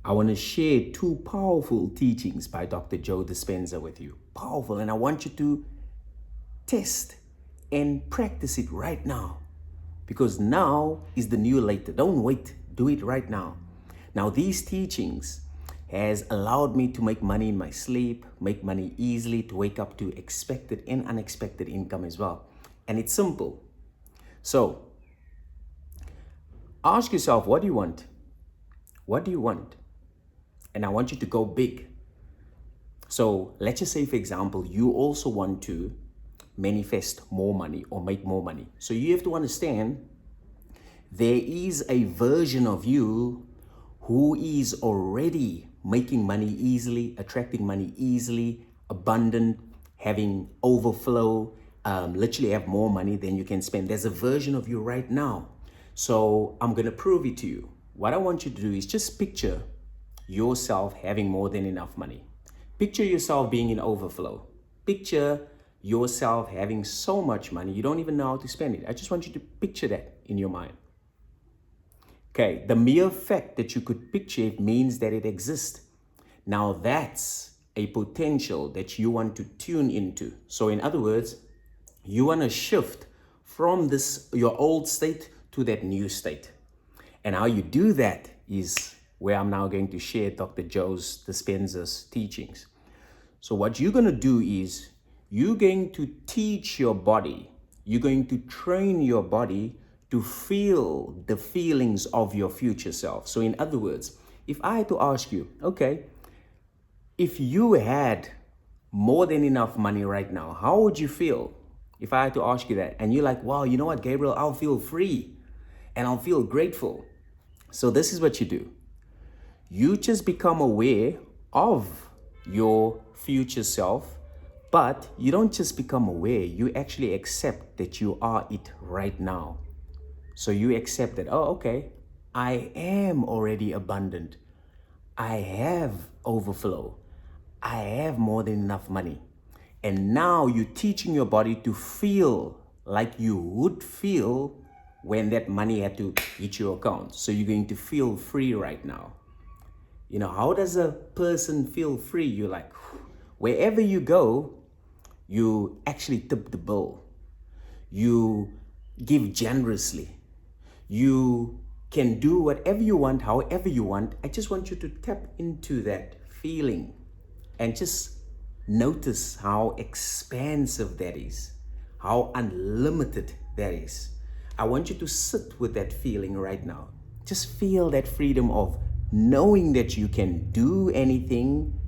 I want to share two powerful teachings by Dr. Joe Dispenza with you. Powerful, and I want you to test and practice it right now, because now is the new later. Don't wait, do it right now. Now, these teachings has allowed me to make money in my sleep, make money easily, to wake up to expected and unexpected income as well. And it's simple. So ask yourself, what do you want? What do you want? And I want you to go big. So let's just say, for example, you also want to manifest more money or make more money. So you have to understand there is a version of you who is already making money easily, attracting money easily, abundant, having overflow, literally have more money than you can spend. There's a version of you right now. So I'm going to prove it to you. What I want you to do is just picture yourself having more than enough money. Picture yourself being in overflow. Picture yourself having so much money you don't even know how to spend it. I just want you to picture that in your mind. Okay, the mere fact that you could picture it means that it exists. Now that's a potential that you want to tune into. So in other words, you want to shift from your old state to that new state. And how you do that is where I'm now going to share Dr. Joe Dispenza's teachings. So what you're going to do is you're going to teach your body, you're going to train your body to feel the feelings of your future self. So in other words, if I had to ask you, okay, if you had more than enough money right now, how would you feel? If I had to ask you that, and you're like, wow, you know what, Gabriel, I'll feel free and I'll feel grateful. So this is what you do. You just become aware of your future self, but you don't just become aware, you actually accept that you are it right now. So you accept that, oh, okay, I am already abundant. I have overflow. I have more than enough money. And now you're teaching your body to feel like you would feel when that money had to hit your account. So you're going to feel free right now. You know, how does a person feel free? You're like, wherever you go, you actually tip the bill. You give generously. You can do whatever you want, however you want. I just want you to tap into that feeling and just notice how expansive that is, how unlimited that is. I want you to sit with that feeling right now. Just feel that freedom of knowing that you can do anything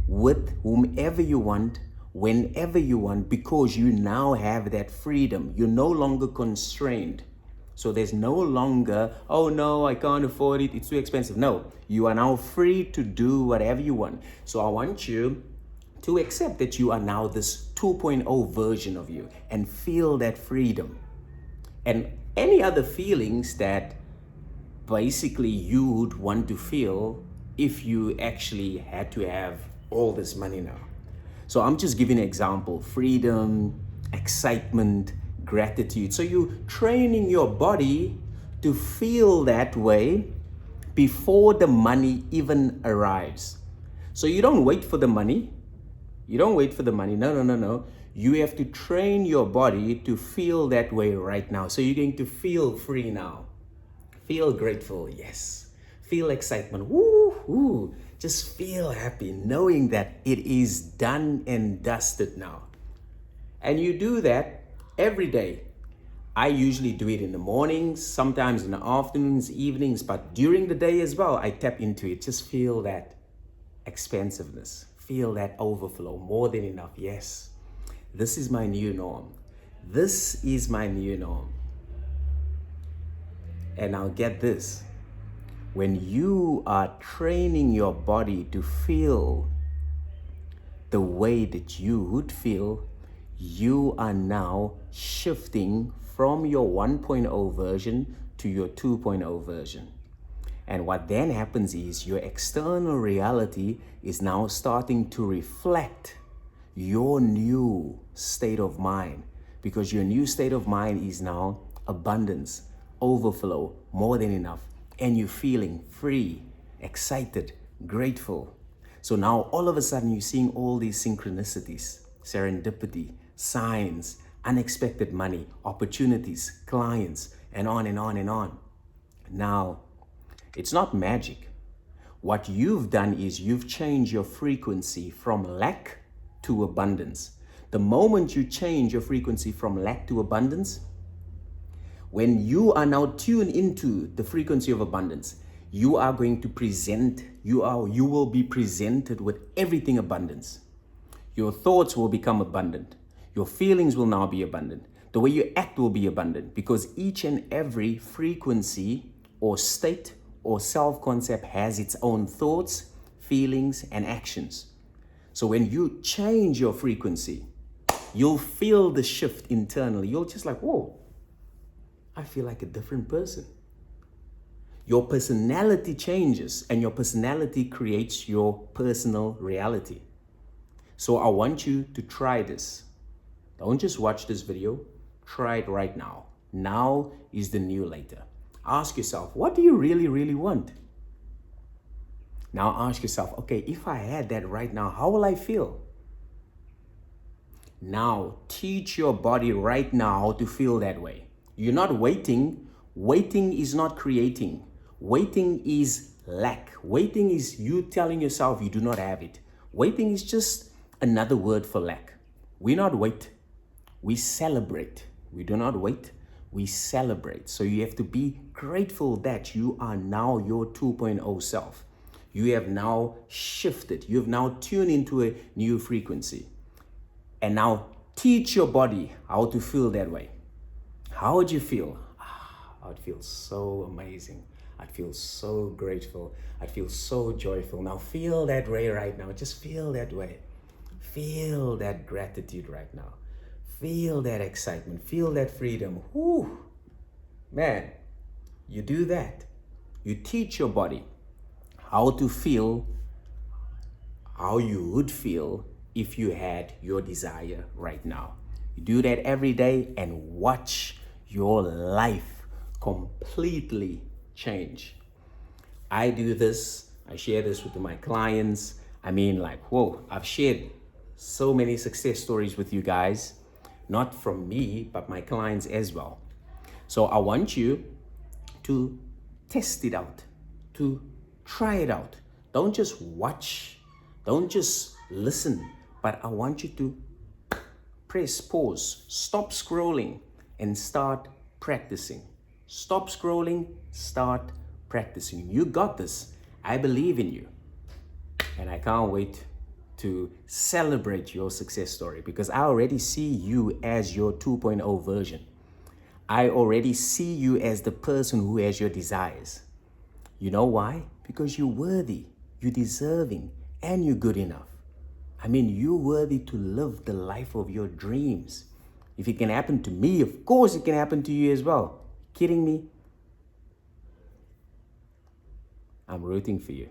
with whomever you want, whenever you want, because you now have that freedom. You're no longer constrained. So there's no longer, oh no, I can't afford it, it's too expensive. No, you are now free to do whatever you want. So I want you to accept that you are now this 2.0 version of you and feel that freedom. And any other feelings that basically you would want to feel if you actually had to have all this money now. So I'm just giving an example: freedom, excitement, gratitude. So you're training your body to feel that way before the money even arrives. So you don't wait for the money. You don't wait for the money. No. You have to train your body to feel that way right now. So you're going to feel free now. Feel grateful, yes. Feel excitement, woo. Just feel happy knowing that it is done and dusted now. And you do that every day. I usually do it in the mornings, sometimes in the afternoons, evenings, but during the day as well, I tap into it. Just feel that expansiveness, feel that overflow, more than enough. Yes, this is my new norm. This is my new norm. And now get this. When you are training your body to feel the way that you would feel, you are now shifting from your 1.0 version to your 2.0 version. And what then happens is your external reality is now starting to reflect your new state of mind, because your new state of mind is now abundance, overflow, more than enough, and you're feeling free, excited, grateful. So now all of a sudden you're seeing all these synchronicities, serendipity, signs, unexpected money, opportunities, clients, and on and on and on. Now, it's not magic. What you've done is you've changed your frequency from lack to abundance. The moment you change your frequency from lack to abundance, when you are now tuned into the frequency of abundance, you are going to present, you will be presented with everything abundance. Your thoughts will become abundant. Your feelings will now be abundant. The way you act will be abundant, because each and every frequency or state or self-concept has its own thoughts, feelings, and actions. So when you change your frequency, you'll feel the shift internally. You'll just like, whoa, I feel like a different person. Your personality changes, and your personality creates your personal reality. So I want you to try this. Don't just watch this video, try it right now. Now is the new later. Ask yourself, what do you really, really want? Now ask yourself, okay, if I had that right now, how will I feel? Now teach your body right now how to feel that way. You're not waiting. Waiting is not creating. Waiting is lack. Waiting is you telling yourself you do not have it. Waiting is just another word for lack. We not wait. We celebrate. We do not wait. We celebrate. So you have to be grateful that you are now your 2.0 self. You have now shifted. You have now tuned into a new frequency. And now teach your body how to feel that way. How would you feel? I'd feel so amazing. I'd feel so grateful. I'd feel so joyful. Now feel that way right now. Just feel that way. Feel that gratitude right now. Feel that excitement. Feel that freedom. Whew. Man, you do that. You teach your body how to feel how you would feel if you had your desire right now. You do that every day and watch your life completely change. I do this. I share this with my clients. I mean, like, whoa, I've shared so many success stories with you guys, not from me, but my clients as well. So I want you to test it out, to try it out. Don't just watch, don't just listen, but I want you to press pause, stop scrolling, and start practicing. Stop scrolling, start practicing. You got this. I believe in you. And I can't wait to celebrate your success story, because I already see you as your 2.0 version. I already see you as the person who has your desires. You know why? Because you're worthy, you're deserving, and you're good enough. I mean, you're worthy to live the life of your dreams. If it can happen to me, of course it can happen to you as well. Kidding me? I'm rooting for you.